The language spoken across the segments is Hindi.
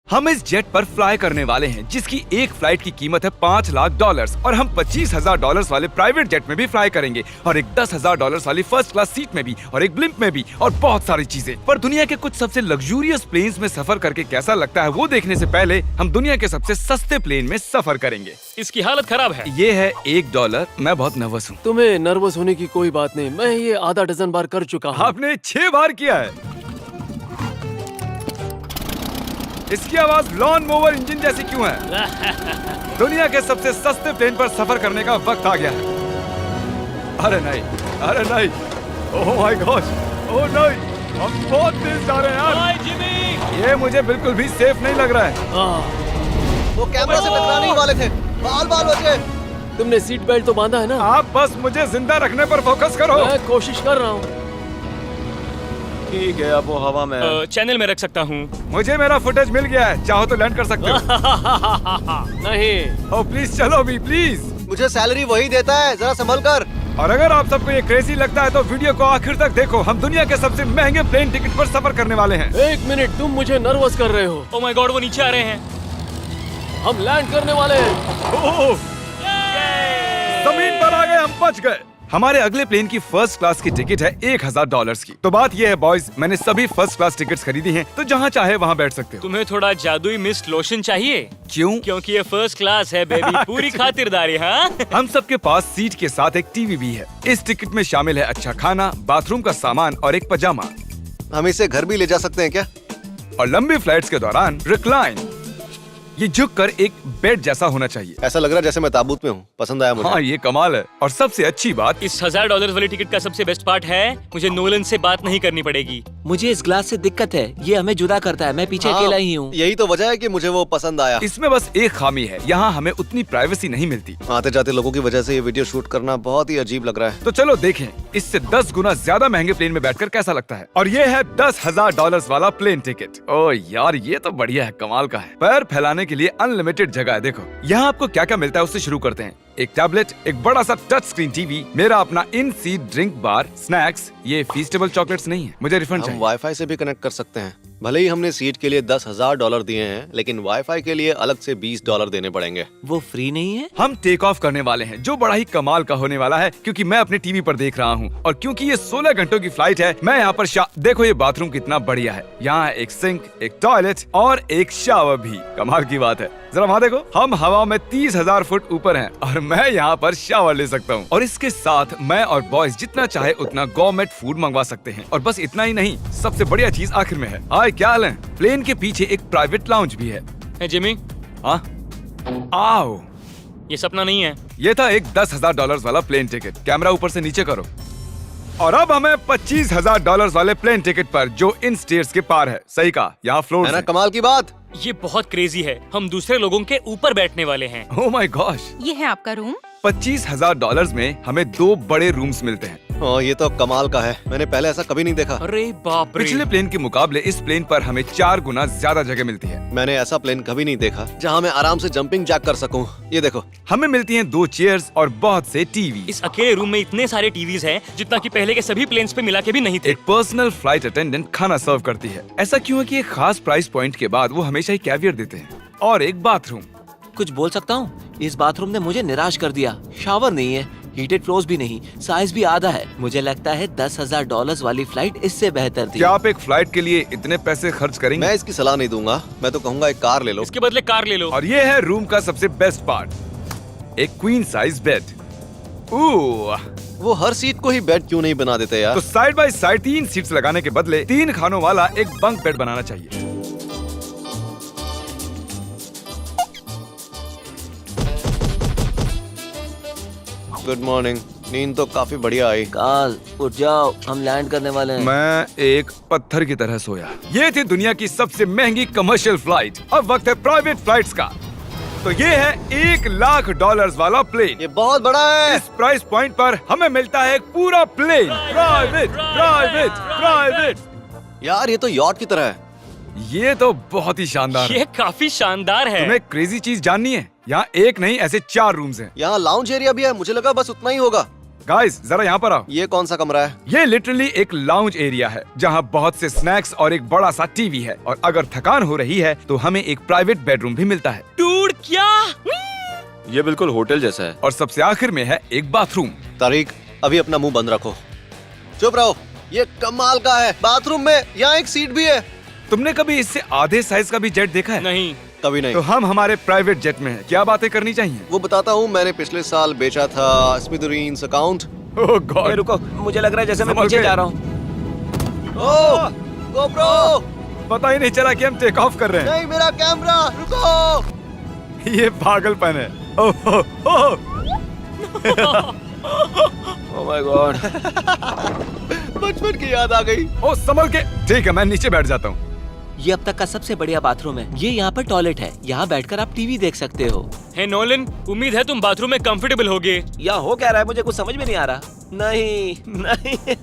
हम इस जेट पर फ्लाई करने वाले हैं जिसकी एक फ्लाइट की कीमत है $5 लाख और हम $25,000 वाले प्राइवेट जेट में भी फ्लाई करेंगे और एक $10,000 वाली फर्स्ट क्लास सीट में भी और एक ब्लिम्प में भी और बहुत सारी चीजें। पर दुनिया के कुछ सबसे लग्जूरियस प्लेन्स में सफर करके कैसा लगता है वो देखने से पहले हम दुनिया के सबसे सस्ते प्लेन में सफर करेंगे। इसकी हालत खराब है। ये है $1। मैं बहुत नर्वस हूँ। तुम्हें नर्वस होने की कोई बात नहीं, मैं ये आधा डजन बार कर चुका हूँ। आपने 6 बार किया है। इसकी आवाज लॉन मोवर इंजन जैसी क्यों है? दुनिया के सबसे सस्ते प्लेन पर सफर करने का वक्त आ गया है। अरे नहीं, अरे नहीं, ओह माय गॉड, ओह नहीं, हम बहुत तेज जा रहे हैं यार। हाय जिमी, ये मुझे बिल्कुल भी सेफ नहीं लग रहा है। वो कैमरा से टकराने ही वाले थे, बाल बच गए। तुमने सीट बेल्ट तो बांधा है ना? आप बस मुझे जिंदा रखने पर फोकस करो। मैं कोशिश कर रहा हूँ। ठीक है, अब वो हवा में है। चैनल में रख सकता हूँ। मुझे मेरा फुटेज मिल गया है, चाहो तो लैंड कर सकते हो। नहीं। ओह प्लीज चलो भी प्लीज। मुझे सैलरी वही देता है, जरा संभल कर। और अगर आप सबको ये क्रेजी लगता है तो वीडियो को आखिर तक देखो। हम दुनिया के सबसे महंगे प्लेन टिकट पर सफर करने वाले हैं। एक मिनट, तुम मुझे नर्वस कर रहे हो। ओह माय गॉड, वो नीचे आ रहे हैं। हम लैंड करने वाले हैं। ओह, जमीन पर आ गए, हम बच गए। हमारे अगले प्लेन की फर्स्ट क्लास की टिकट है $1,000 की। तो बात ये है बॉयज, मैंने सभी फर्स्ट क्लास टिकट्स खरीदी हैं, तो जहाँ चाहे वहाँ बैठ सकते हो। तुम्हें थोड़ा जादुई मिस्ट लोशन चाहिए? क्यों? क्योंकि ये फर्स्ट क्लास है बेबी, पूरी खातिरदारी। हाँ, हम सबके पास सीट के साथ एक टीवी भी है। इस टिकट में शामिल है अच्छा खाना, बाथरूम का सामान और एक पजामा। हम इसे घर भी ले जा सकते हैं क्या? और लंबी फ्लाइट्स के दौरान रिक्लाइन, ये झुक कर एक बेड जैसा होना चाहिए। ऐसा लग रहा है जैसे मैं ताबूत में हूँ। पसंद आया मुझे। हाँ ये कमाल है। और सबसे अच्छी बात, इस $1,000 वाली टिकट का सबसे बेस्ट पार्ट है मुझे नोलन से बात नहीं करनी पड़ेगी। मुझे इस ग्लास से दिक्कत है, ये हमें जुदा करता है। मैं पीछे अकेला ही हूँ। यही तो वजह है कि मुझे वो पसंद आया। इसमें बस एक खामी है, यहाँ हमें उतनी प्राइवेसी नहीं मिलती। आते जाते लोगों की वजह से ये वीडियो शूट करना बहुत ही अजीब लग रहा है। तो चलो देखें इससे 10 गुना ज्यादा महंगे प्लेन में बैठकर कैसा लगता है। और ये है $10,000 वाला प्लेन टिकट। ओ यार ये तो बढ़िया है, कमाल का है। पैर फैलाने के लिए अनलिमिटेड जगह है। देखो यहाँ आपको क्या क्या मिलता है उससे शुरू करते हैं। एक टैबलेट, एक बड़ा सा टच स्क्रीन टीवी, मेरा अपना इन सीट ड्रिंक बार, स्नैक्स। ये फीस्टेबल चॉकलेट्स नहीं है, मुझे रिफंड हम चाहिए। वाईफाई से भी कनेक्ट कर सकते हैं। भले ही हमने सीट के लिए $10,000 दिए हैं, लेकिन वाईफाई के लिए अलग से $20 देने पड़ेंगे। वो फ्री नहीं है? हम टेक ऑफ करने वाले हैं, जो बड़ा ही कमाल का होने वाला है क्योंकि मैं अपने टीवी पर देख रहा हूँ। और क्योंकि ये 16 घंटों की फ्लाइट है, मैं यहाँ पर देखो ये बाथरूम कितना बढ़िया है। यहाँ है एक सिंक, एक टॉयलेट और एक शावर भी। कमाल की बात है, जरा वहाँ देखो, हम हवा में 30,000 फुट ऊपर हैं और मैं यहाँ पर शावर ले सकता हूँ। और इसके साथ मैं और बॉयज जितना चाहे उतना गवर्नमेंट फूड मंगवा सकते हैं। और बस इतना ही नहीं, सबसे बढ़िया चीज आखिर में है। हाय क्या हाल है? प्लेन के पीछे एक प्राइवेट लाउंज भी है। है जिमी, हाँ आओ, ये सपना नहीं है। ये था एक $10,000 वाला प्लेन टिकट। कैमरा ऊपर से नीचे करो। और अब हमें $25,000 वाले प्लेन टिकट पर, जो इन स्टेयर्स के पार है। सही कहा, यहाँ फ्लोर है ना कमाल की बात। ये बहुत क्रेजी है, हम दूसरे लोगों के ऊपर बैठने वाले हैं। ओह माय गॉश, ये है आपका रूम। $25,000 में हमें 2 बड़े रूम्स मिलते हैं। ये तो कमाल का है, मैंने पहले ऐसा कभी नहीं देखा। अरे बाप रे, पिछले प्लेन के मुकाबले इस प्लेन पर हमें 4 गुना ज्यादा जगह मिलती है। मैंने ऐसा प्लेन कभी नहीं देखा जहाँ मैं आराम से जंपिंग जैक कर सकूं। ये देखो, हमें मिलती हैं 2 चेयर्स और बहुत से टीवी। इस अकेले रूम में इतने सारे टीवीज हैं जितना कि पहले के सभी प्लेन्स पे मिला के भी नहीं थे। एक पर्सनल फ्लाइट अटेंडेंट खाना सर्व करती है। ऐसा क्यों है कि एक खास प्राइस पॉइंट के बाद वो हमेशा ही कैवियर देते हैं। और एक बाथरूम। कुछ बोल सकता हूँ? इस बाथरूम ने मुझे निराश कर दिया। शावर नहीं है, हीटेड फ्लोर्स भी नहीं, साइज भी आधा है। मुझे लगता है $10,000 वाली फ्लाइट इससे बेहतर थी। क्या आप एक फ्लाइट के लिए इतने पैसे खर्च करेंगे? मैं इसकी सलाह नहीं दूंगा। मैं तो कहूँगा एक कार ले लो। इसके बदले कार ले लो। और ये है रूम का सबसे बेस्ट पार्ट, एक क्वीन साइज बेड। वो हर सीट को ही बेड क्यों नहीं बना देते यार? तो साइड बाय साइड 3 सीट्स लगाने के बदले 3 खानों वाला एक बंक बेड बनाना चाहिए। Good morning. नींद तो काफी बढ़िया आई। काल उठ जाओ, हम लैंड करने वाले हैं। मैं एक पत्थर की तरह सोया। ये थी दुनिया की सबसे महंगी कमर्शियल फ्लाइट। अब वक्त है प्राइवेट फ्लाइट्स का। तो ये है $1,00,000 वाला प्लेन। ये बहुत बड़ा है। इस प्राइस पॉइंट पर हमें मिलता है एक पूरा प्लेन। Private private private. यार ये तो यॉट की तरह है। ये तो बहुत ही शानदार है। ये काफी शानदार है। तुम्हें क्रेजी चीज जाननी है? यहाँ एक नहीं ऐसे 4 रूम्स हैं। यहाँ लाउंज एरिया भी है, मुझे लगा बस उतना ही होगा। गाइस जरा यहाँ पर आओ। ये कौन सा कमरा है? ये लिटरली एक लाउंज एरिया है जहाँ बहुत से स्नैक्स और एक बड़ा सा टीवी है, और अगर थकान हो रही है तो हमें एक प्राइवेट बेडरूम भी मिलता है। डूड क्या? ये बिल्कुल होटल जैसा है। और सबसे आखिर में है एक बाथरूम। तारिक, अभी अपना मुंह बंद रखो। चुप रहो। ये कमाल का है। बाथरूम में यहाँ एक सीट भी है। तुमने कभी इससे आधे साइज का भी जेट देखा है? नहीं। कभी नहीं। तो हम हमारे प्राइवेट जेट में हैं। क्या बातें करनी चाहिए? वो बताता हूँ, मैंने पिछले साल बेचा था स्मिथेरियंस अकाउंट। ओह ए, गॉड, रुको, मुझे लग रहा है जैसे मैं संभल पीछे के। जा रहा हूँ। ओह गोप्रो, पता ही नहीं चला कि हम टेक ऑफ कर रहे हैं। नहीं मेरा कैमरा, रुको। ये पागलपन है। Oh oh, oh. Oh my God. बचपन की याद आ गई। ओह संभल के। ठीक है, मैं नीचे बैठ जाता हूँ। ये अब तक का सबसे बढ़िया बाथरूम है। ये यहाँ पर टॉयलेट है। यहाँ बैठकर आप टीवी देख सकते हो। हे नोलन, उम्मीद है तुम बाथरूम में कंफर्टेबल होगे। या हो क्या रहा है, मुझे कुछ समझ में नहीं आ रहा। नहीं नहीं।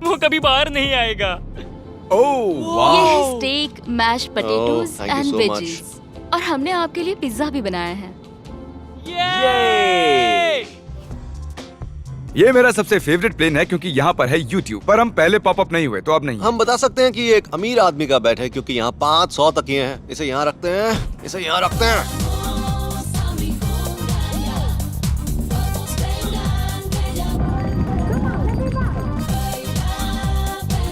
वो कभी बाहर नहीं आएगा। ओह ये वाह, है steak, mash potatoes thank you and so veggies. और हमने आपके लिए पिज्जा भी बनाया है। ये ये मेरा सबसे फेवरेट प्लेन है क्योंकि यहाँ पर है YouTube। पर हम पहले पॉपअप नहीं हुए तो अब नहीं। हम बता सकते हैं कि ये एक अमीर आदमी का बेड है क्योंकि यहाँ 500 तकिए हैं। इसे यहाँ रखते हैं, इसे यहाँ रखते हैं।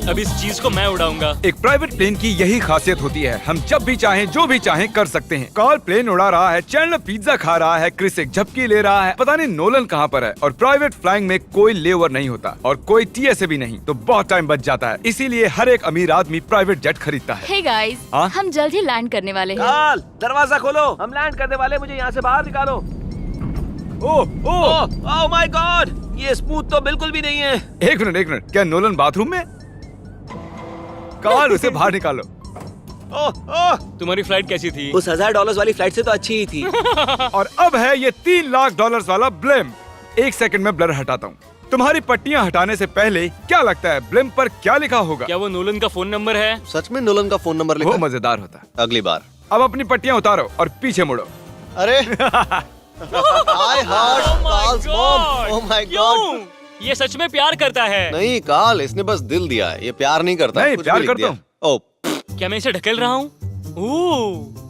अब इस चीज को मैं उड़ाऊंगा। एक प्राइवेट प्लेन की यही खासियत होती है, हम जब भी चाहें जो भी चाहें कर सकते हैं। कार्ल प्लेन उड़ा रहा है, चैंडलर पिज्जा खा रहा है, क्रिस एक झपकी ले रहा है, पता नहीं नोलन कहाँ पर है। और प्राइवेट फ्लाइंग में कोई लेओवर नहीं होता और कोई TSA भी नहीं, तो बहुत टाइम बच जाता है। इसीलिए हर एक अमीर आदमी प्राइवेट जेट खरीदता है। हे गाइस, हाँ? हम जल्द ही लैंड करने वाले हैं। काल, दरवाजा खोलो, हम लैंड करने वाले। मुझे यहाँ से बाहर निकालो। ओह ओह, ओह माय गॉड, ये स्मूथ तो बिल्कुल भी नहीं है। एक मिनट, क्या नोलन बाथरूम में? कार्ल उसे बाहर निकालो। ओह ओह, तुम्हारी फ्लाइट कैसी थी? उस $1000 वाली फ्लाइट से तो अच्छी ही थी। और अब है ये $3 लाख वाला ब्लिम। एक सेकंड में ब्लर हटाता हूँ। तुम्हारी पट्टियाँ हटाने से पहले क्या लगता है ब्लिम पर क्या लिखा होगा? क्या वो नोलन का फोन नंबर है? सच में नोलन का फोन नंबर लिखा वो है? मजेदार होता। अगली बार। अब अपनी पट्टियाँ उतारो और पीछे मुड़ो। अरे I heart Carl's mom. Oh my God. क्यों? ये सच में प्यार करता है। नहीं कार्ल, इसने बस दिल दिया है, ये प्यार नहीं करता। नहीं, कुछ प्यार भी लिख करता दिया। ओह, क्या मैं इसे ढकेल रहा हूँ? ओह,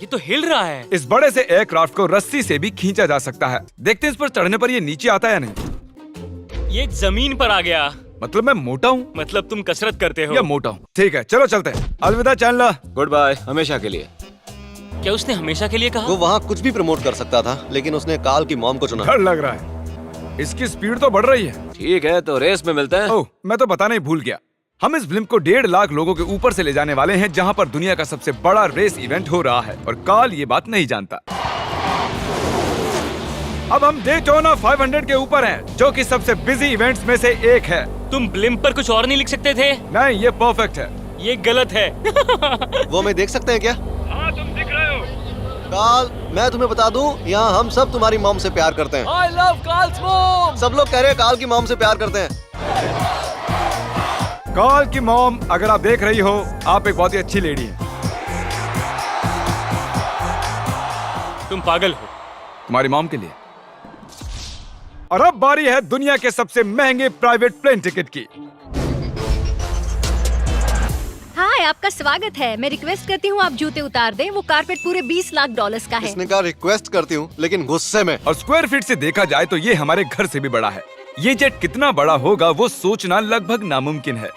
ये तो हिल रहा है। इस बड़े से एयरक्राफ्ट को रस्सी से भी खींचा जा सकता है। देखते हैं इस पर चढ़ने पर ये नीचे आता है या नहीं। ये जमीन पर आ गया। मतलब मैं मोटा हूँ मतलब तुम कसरत करते हो। या मोटा हूँ? ठीक है, चलो चलते हैं। अलविदा चैंडलर। गुड बाय, हमेशा के लिए। क्या उसने हमेशा के लिए कहा? वो वहाँ कुछ भी प्रमोट कर सकता था, लेकिन उसने कार्ल की मॉम को चुना। डर लग रहा है, इसकी स्पीड तो बढ़ रही है। ठीक है, तो रेस में मिलते हैं। ओह, मैं तो बताना ही भूल गया। हम इस फिल्म को 1.5 लाख लोगों के ऊपर से ले जाने वाले हैं, जहां पर दुनिया का सबसे बड़ा रेस इवेंट हो रहा है, और कार्ल ये बात नहीं जानता। अब हम डेटोना 500 के ऊपर हैं, जो कि सबसे बिजी इवेंट्स में से एक है। तुम ब्लिम्प पर कुछ और नहीं लिख सकते थे? नहीं, ये परफेक्ट है। ये गलत है। वो हमें देख सकते हैं क्या? हाँ, तुम दिख रहे हो। कार्ल, मैं तुम्हें बता दूं, यहाँ हम सब तुम्हारी मॉम से प्यार करते हैं। I love Carl's mom. सब लोग कह रहे हैं कार्ल की मॉम से प्यार करते हैं। कार्ल की मॉम, अगर आप देख रही हो, आप एक बहुत ही अच्छी लेडी हैं। तुम पागल हो। तुम्हारी मॉम के लिए। और अब बारी है दुनिया के सबसे महंगे प्राइवेट प्लेन टिकट की। हाय, आपका स्वागत है। मैं रिक्वेस्ट करती हूँ आप जूते उतार दें। वो कारपेट पूरे $20 लाख का है। इसने कहा रिक्वेस्ट करती हूँ, लेकिन गुस्से में। और स्क्वायर फीट से देखा जाए तो ये हमारे घर से भी बड़ा है। ये जेट कितना बड़ा होगा वो सोचना लगभग नामुमकिन है।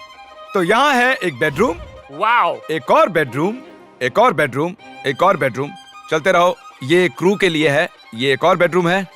तो यहाँ है एक बेडरूम, वाओ, एक और बेडरूम, एक और बेडरूम, एक और बेडरूम। चलते रहो। ये क्रू के लिए है, ये एक और बेडरूम है।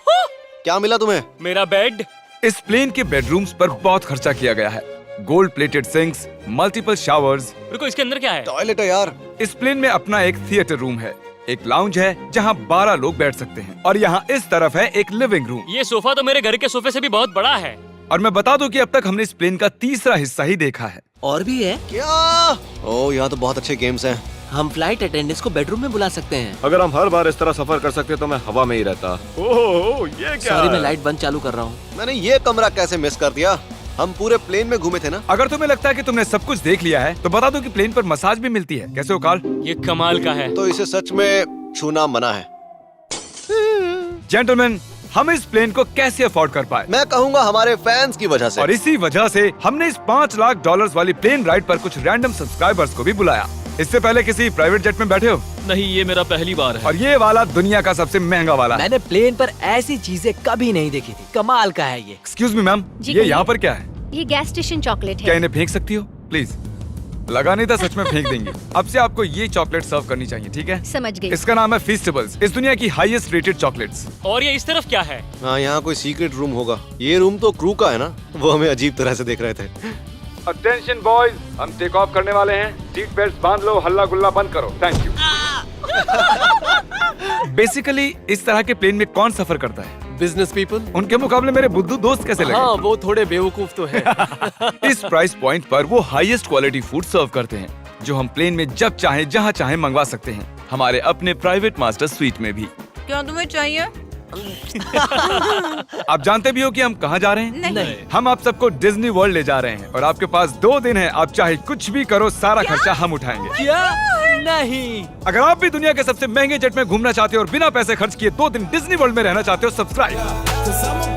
क्या मिला तुम्हें? मेरा बेड। इस प्लेन के बेडरूम्स पर बहुत खर्चा किया गया है। Gold plated sinks, multiple showers. रुको, इसके अंदर क्या है? टॉयलेट है यार। इस प्लेन में अपना एक थिएटर रूम है, एक लाउंज है जहाँ 12 लोग बैठ सकते हैं, और यहाँ इस तरफ है एक लिविंग रूम। ये सोफा तो मेरे घर के सोफे से भी बहुत बड़ा है। और मैं बता दूं कि अब तक हमने इस प्लेन का तीसरा हिस्सा ही देखा है। और भी है। क्या? ओह, यहाँ तो बहुत अच्छे गेम्स हैं। हम फ्लाइट अटेंडेंट्स को बेडरूम में बुला सकते हैं। अगर हम हर बार इस तरह सफर कर सकते तो मैं हवा में ही रहता। ओह, ये क्या? सॉरी, मैं लाइट बंद चालू कर रहा हूँ। मैंने ये कमरा कैसे मिस कर दिया? हम पूरे प्लेन में घूमे थे ना। अगर तुम्हें लगता है कि तुमने सब कुछ देख लिया है तो बता दो कि प्लेन पर मसाज भी मिलती है। कैसे हो कार्ल? ये कमाल का है। तो इसे सच में छूना मना है। जेंटलमैन, हम इस प्लेन को कैसे अफोर्ड कर पाए। मैं कहूँगा हमारे फैंस की वजह से। और इसी वजह से हमने इस $5 लाख वाली प्लेन राइड पर कुछ रैंडम सब्सक्राइबर्स को भी बुलाया। इससे पहले किसी प्राइवेट जेट में बैठे हो? नहीं, ये मेरा पहली बार है। और ये वाला दुनिया का सबसे महंगा वाला है। मैंने प्लेन पर ऐसी चीजें कभी नहीं देखी थी। कमाल का है ये। एक्सक्यूज मी मैम, जी ये कहिए। यहाँ पर क्या है? ये गैस स्टेशन चॉकलेट क्या है। इन्हें फेंक सकती हो प्लीज? लगा नहीं था, सच में फेंक देंगे। अब से आपको ये चॉकलेट सर्व करनी चाहिए, ठीक है? समझ गई। इसका नाम है फीस्टेबल्स, इस दुनिया की हाईएस्ट रेटेड चॉकलेट्स। और ये इस तरफ क्या है? हाँ, यहाँ कोई सीक्रेट रूम होगा। ये रूम तो क्रू का है ना, वो हमें अजीब तरह से देख रहे थे। अटेंशन बॉयज, हम टेक ऑफ करने वाले हैं। सीट बेल्ट बांध लो, हल्ला गुल्ला बंद करो। Thank you. बेसिकली इस तरह के प्लेन में कौन सफर करता है? Business people. उनके मुकाबले मेरे बुद्धू दोस्त कैसे लगे? हाँ, वो थोड़े बेवकूफ तो है। इस प्राइस पॉइंट पर वो हाईएस्ट क्वालिटी फूड सर्व करते हैं, जो हम प्लेन में जब चाहे जहाँ चाहे मंगवा सकते हैं, हमारे अपने प्राइवेट मास्टर स्वीट में भी। क्या तुम्हें चाहिए? आप जानते भी हो कि हम कहाँ जा रहे हैं? नहीं। हम आप सबको डिज्नी वर्ल्ड ले जा रहे हैं और आपके पास 2 दिन है। आप चाहे कुछ भी करो, सारा खर्चा हम उठाएंगे। क्या? नहीं। अगर आप भी दुनिया के सबसे महंगे जेट में घूमना चाहते हो और बिना पैसे खर्च किए 2 दिन डिज्नी वर्ल्ड में रहना चाहते हो, सब्सक्राइब।